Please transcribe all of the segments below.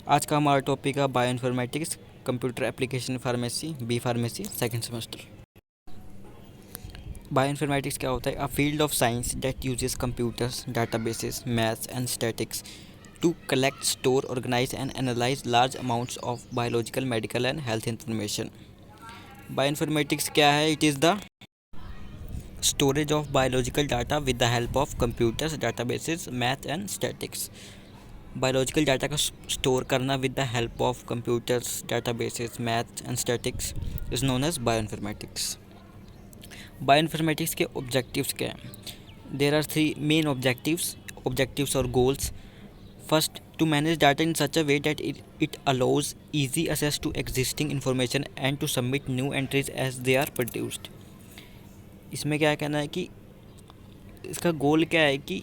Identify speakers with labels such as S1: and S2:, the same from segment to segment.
S1: आज का हमारा टॉपिक है bio informatics, computer application pharmacy, B pharmacy, second semester. Bio informatics क्या होता है? A field of science that uses computers, databases, maths and statics to collect, store, organise and analyse large amounts of biological, medical and health information. Bio informatics क्या है? It is the storage of biological data with the help of computers, databases, math and statics. Biological data का store करना with the help of computers, databases, math and statics is known as bio informatics. Bio informatics के objectives क्या हैं? There are three main objectives और goals. First, to manage data in such a way that it allows easy access to existing information and to submit new entries as they are produced. इसमें क्या कहना है कि इसका गोल क्या है कि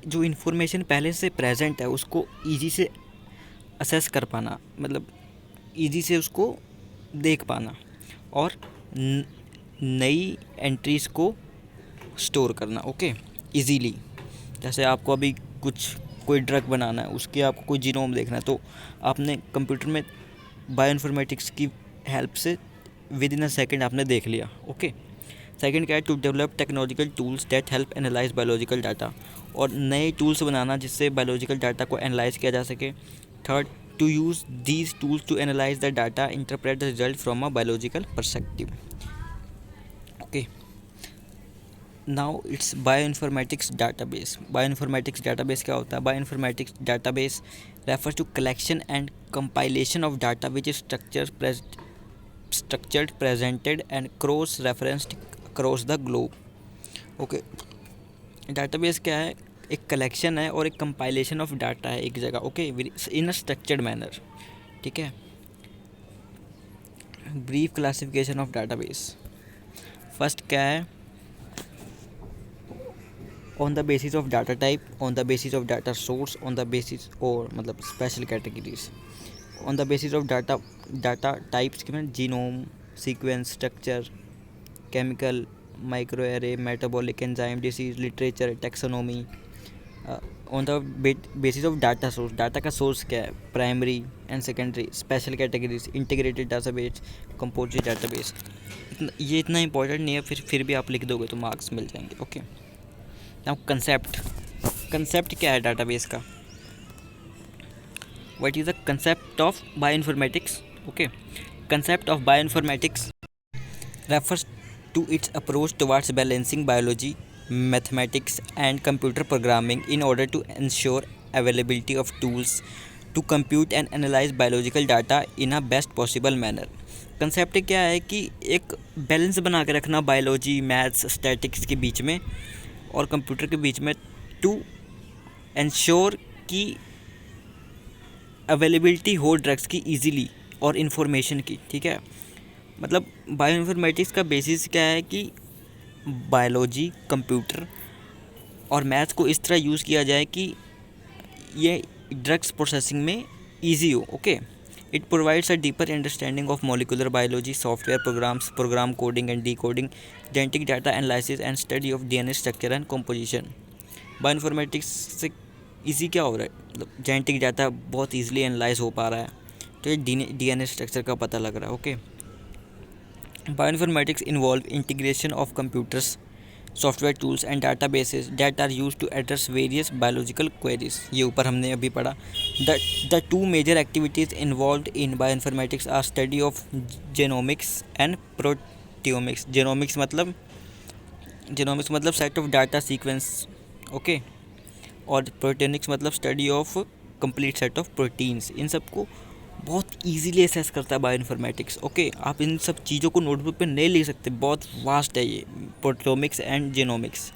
S1: जो इन्फॉर्मेशन पहले से प्रेजेंट है उसको ईजी से असेस कर पाना, मतलब ईजी से उसको देख पाना, और नई एंट्रीज़ को स्टोर करना, ओके, इजीली। जैसे आपको अभी कोई ड्रग बनाना है, उसकी आपको कोई जीनोम देखना है, तो आपने कंप्यूटर में बायो इन्फॉर्मेटिक्स की हेल्प से विद इन अ सेकेंड आपने देख लिया, ओके। सेकेंड क्या है? To develop technological tools that help analyse biological data, और नए टूल्स बनाना जिससे बायोलॉजिकल डाटा को एनालाइज किया जा सके। Third, to use these tools to analyse the data, interpret the result from a biological perspective, okay. Now it's bioinformatics database. Bioinformatics database क्या होता है? Bioinformatics database refers to collection and compilation of data which is structured, presented and cross referenced across the globe, okay. Database क्या है? एक collection है और एक compilation of data है एक जगह, okay, in a structured manner, ठीक है। Brief classification of database. First क्या है? on the basis of data type, on the basis of data source, on the basis और मतलब special categories, on the basis of data types के में genome, sequence, structure, chemical, microarray, metabolic, enzyme, disease, literature, taxonomy. On the basis of data source, data का source क्या है? Primary and secondary, special categories, integrated database, composite database. ये इतना important नहीं है, फिर भी आप लिख दोगे तो मार्क्स मिल जाएंगे, ओके। नाउ कंसेप्ट क्या है डाटाबेस का? What is the concept of bioinformatics? Okay, concept of bioinformatics refers to its approach towards balancing biology, mathematics and computer programming in order to ensure availability of tools to compute and analyze biological data in a best possible manner. Concept क्या है कि एक balance बना के रखना biology, maths, statics के बीच में और कंप्यूटर के बीच में, टू इंश्योर कि अवेलेबिलिटी हो ड्रग्स की ईजीली और इन्फॉर्मेशन की, ठीक है। मतलब बायो इन्फॉर्मेटिक्स का बेसिस क्या है कि बायोलॉजी, कंप्यूटर और मैथ्स को इस तरह यूज़ किया जाए कि ये ड्रग्स प्रोसेसिंग में इजी हो, okay. It provides a deeper understanding of molecular biology, software programs, program coding and decoding, genetic data analysis and study of DNA structure and composition. Bio informatics से easy क्या हो रहा है? मतलब genetic data बहुत easily analyse हो पा रहा है, तो ये डीएनए स्ट्रक्चर का पता लग रहा है, okay. Bioinformatics involve integration of computers, software tools and databases that are used to address various biological queries. ये ऊपर हमने अभी पढ़ा. The two major activities involved in bioinformatics are study of genomics and proteomics. Genomics मतलब set of data sequence, okay, और proteomics मतलब study of complete set of proteins. इन सबको बहुत इजीली असेस करता है बायो इन्फॉर्मेटिक्स, ओके। आप इन सब चीज़ों को नोटबुक पे नहीं लिख सकते, बहुत वास्ट है ये proteomics and genomics.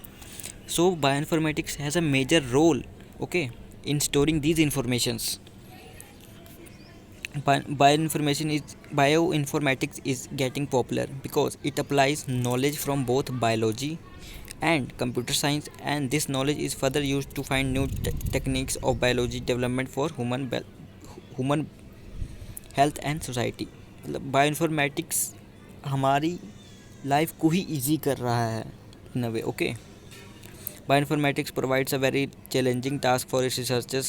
S1: So bioinformatics has a major role, okay, in storing these informations. Bioinformatics is getting popular because it applies knowledge from both biology and computer science, and this knowledge is further used to find new techniques of biology development for human health and society. मतलब bioinformatics हमारी life को ही easy कर रहा है इन अ वे, okay. Bioinformatics provides a very challenging task for researchers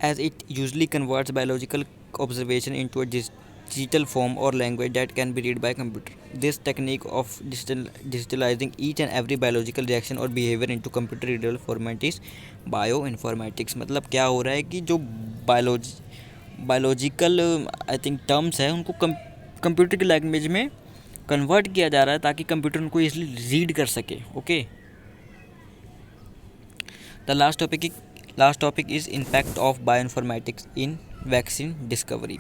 S1: as it usually converts biological observation into a digital form or language that can be read by computer. This technique of digitalizing each and every biological reaction or behavior into computer readable format is bioinformatics. मतलब क्या हो रहा है कि जो biological I think terms है उनको computer की लैंग्वेज में कन्वर्ट किया जा रहा है ताकि कंप्यूटर उनको ईजिली रीड कर सके. Okay, the last topic is impact of bioinformatics in vaccine discovery.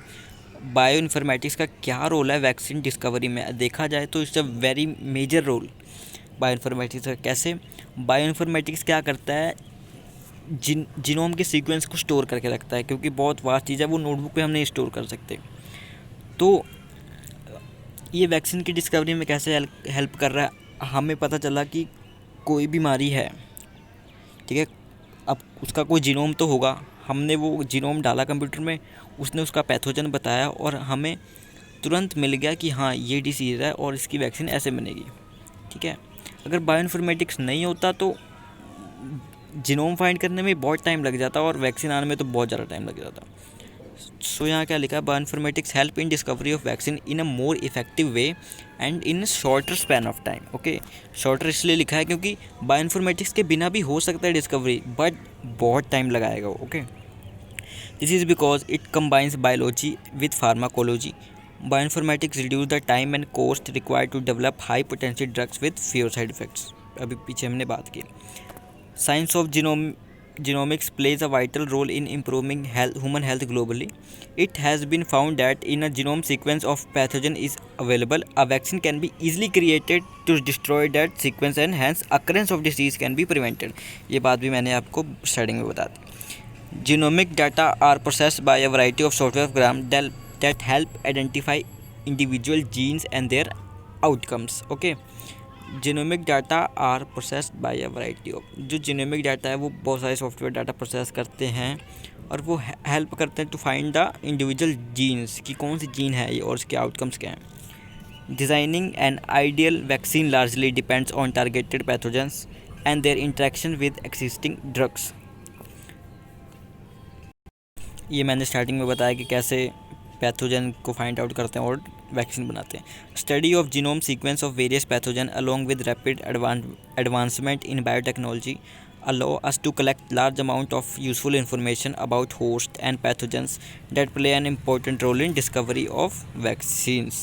S1: Bioinformatics का क्या रोल है वैक्सीन डिस्कवरी में? देखा जाए तो it's a very major role bioinformatics का. कैसे? बायोइन्फॉर्मेटिक्स क्या करता है, जीनोम के सीक्वेंस को स्टोर करके रखता है, क्योंकि बहुत वास्ट चीज़ है, वो नोटबुक पे हम नहीं स्टोर कर सकते. तो ये वैक्सीन की डिस्कवरी में कैसे हेल्प कर रहा है? हमें पता चला कि कोई बीमारी है, ठीक है, अब उसका कोई जीनोम तो होगा, हमने वो जीनोम डाला कंप्यूटर में, उसने उसका पैथोजन बताया और हमें तुरंत मिल गया कि हाँ ये डिसीज़ है और इसकी वैक्सीन ऐसे बनेगी. ठीक है, अगर बायोइन्फॉर्मेटिक्स नहीं होता तो जीनोम फाइंड करने में बहुत टाइम लग जाता और वैक्सीन आने में तो बहुत ज़्यादा टाइम लग जाता. सो यहाँ क्या लिखा है, bioinformatics help in discovery of vaccine in a more effective way and in shorter span of time. Okay, shorter इसलिए लिखा है क्योंकि बायोइन्फॉर्मेटिक्स के बिना भी हो सकता है डिस्कवरी, बट बहुत टाइम लगाएगा. Okay, this is because it combines biology with pharmacology. Bioinformatics reduce the time and cost required to develop high potential drugs with fewer side effects. अभी पीछे हमने बात की. Science of genomics plays a vital role in improving human health globally. It has been found that in a genome sequence of pathogen is available, a vaccine can be easily created to destroy that sequence and hence occurrence of disease can be prevented. ये बात भी मैंने आपको starting में बता दी. Genomic data are processed by a variety of software programs that help identify individual genes and their outcomes. Okay, genomic data are processed by a variety of. जो genomic data है वो बहुत सारे सॉफ्टवेयर डाटा प्रोसेस करते हैं और वो help करते हैं to find the individual genes कि कौन सी जीन है ये और उसके आउटकम्स क्या हैं. Designing an ideal vaccine largely depends on targeted pathogens and there interaction with existing drugs. ये मैंने स्टार्टिंग में बताया कि कैसे पैथोजन को फाइंड आउट करते हैं और वैक्सीन बनाते हैं. Study of genome sequence of various pathogen along with rapid advancement in biotechnology allow us to collect large amount of useful information about host and pathogens that play an important role in discovery of vaccines.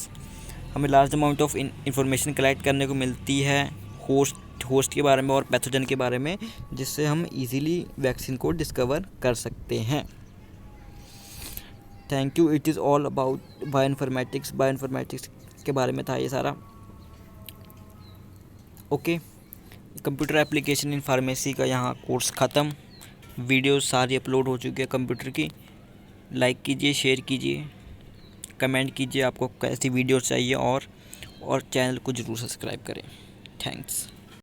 S1: हमें large amount of information collect करने को मिलती है host के बारे में और pathogen के बारे में, जिससे हम इजीली वैक्सीन को डिस्कवर कर सकते हैं. Thank you. It is all about bioinformatics के बारे में था ये सारा. Okay, computer application in pharmacy का यहाँ कोर्स ख़त्म. वीडियो सारी अपलोड हो चुकी है कंप्यूटर की. लाइक कीजिए, शेयर कीजिए, कमेंट कीजिए आपको कैसी वीडियो चाहिए और चैनल को ज़रूर सब्सक्राइब करें. थैंक्स.